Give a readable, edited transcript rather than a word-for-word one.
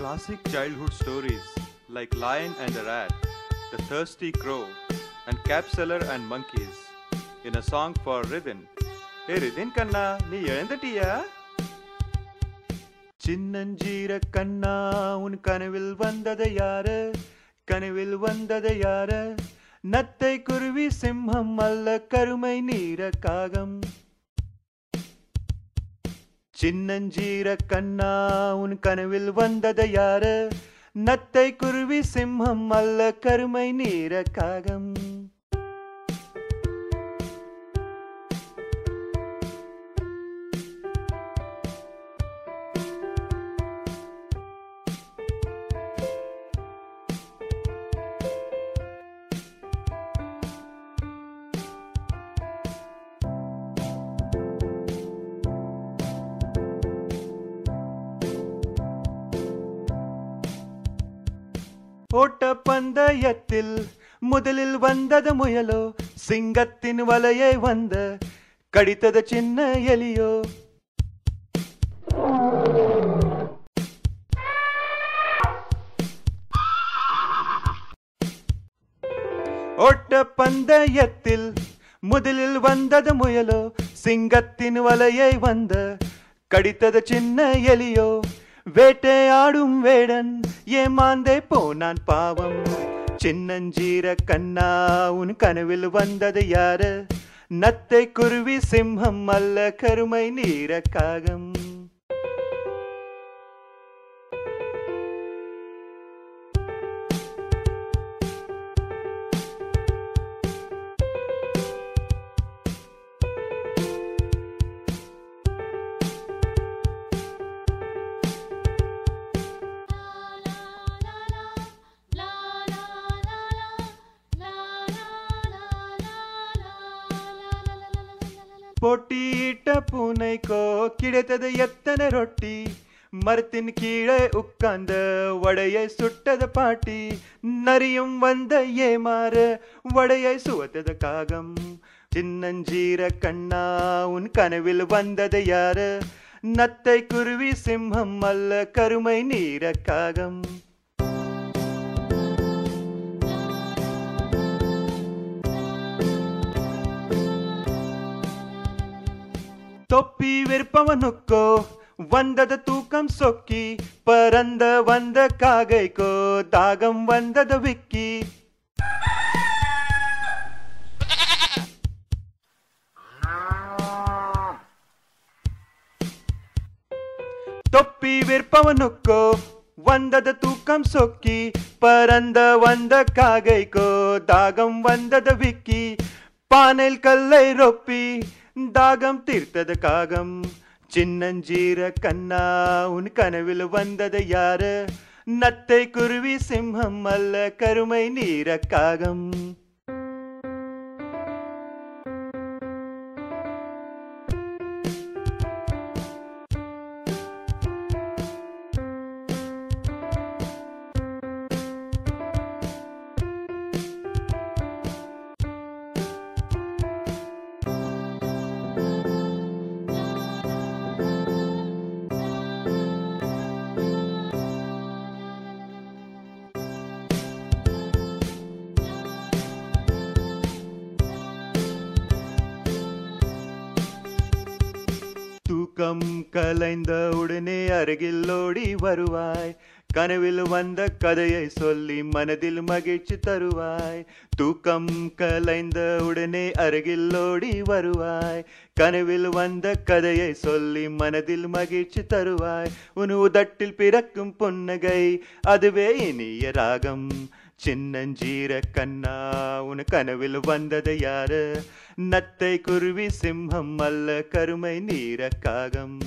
Classic childhood stories like Lion and the Rat, The Thirsty Crow, and Capseller and Monkeys in a song for Ridin. Hey Ridin Kanna, nee எழுந்துட்டியா? சின்னஞ்சீர கண்ணா உன் கனவில் வந்தது யாரு? கனவில் வந்தது யாரு? நத்தை குருவி சிம்மம் அல்ல கருமை நீர காகம். சின்னஞ்சீர கண்ணா உன் கனவில் வந்தது யாரு? நத்தை குருவி சிம்மம் அல்ல கருமை நீர காகம். ஓட்ட பந்தயத்தில் முதலில் வந்தது முயலோ, சிங்கத்தின் வலையை வந்த கடித்தது சின்ன எலியோ. ஓட்ட பந்தயத்தில் முதலில் வந்தது முயலோ, சிங்கத்தின் வலையை வந்த கடித்தது சின்ன எலியோ. வேட்டையாடும் வேடன் ஏமாந்தே போனான் பாவம். சின்னஞ்சீர கண்ணா உன் கனவில் வந்தது யாரு? நத்தை குருவி சிம்மம் அல்ல கருமை நீர காகம். போட்டியிட்ட பூனைக்கோ கிடைத்தது எத்தனை ரொட்டி? மரத்தின் கீழே உட்கார்ந்த வடையை சுட்டது பாட்டி. நரியும் வந்த ஏமாற வடையை சுவத்தது காகம். சின்னஞ்சீர கண்ணா உன் கனவில் வந்தது யாரு? நத்தை குருவி சிம்மம் அல்ல கருமை நீர காகம். தொப்பி விற்பவனுக்கோ வந்தது தூக்கம் சொக்கி. பறந்த வந்த காகைக்கோ தாகம் வந்தது விக்கி. தொப்பி விற்பவனுக்கோ வந்தது தூக்கம் சொக்கி. பறந்த வந்த காகைக்கோ தாகம் வந்தது விக்கி. பானையில் கல்லை ரொப்பி தாகம் தீர்த்தது காகம். சின்னஞ்சீர கண்ணா உன் கனவில் வந்தது யாரு? நத்தை குருவி சிம்மம் அல்ல கருமை நீர காகம். தூக்கம் கலைந்த உடனே அருகில் ஓடி வருவாய். கனவில் வந்த கதையை சொல்லி மனதில் மகிழ்ச்சி தருவாய். தூக்கம் கலைந்த உடனே அருகில் ஓடி வருவாய். கனவில் வந்த கதையை சொல்லி மனதில் மகிழ்ச்சி தருவாய். உன் உதட்டில் பிறக்கும் புன்னகை அதுவே இனிய ராகம். சின்னஞ்சீர கண்ணா உன் கனவில் வந்தது யாரு? நத்தை குருவி சிம்மம் அல்ல கருமை நீர காகம்.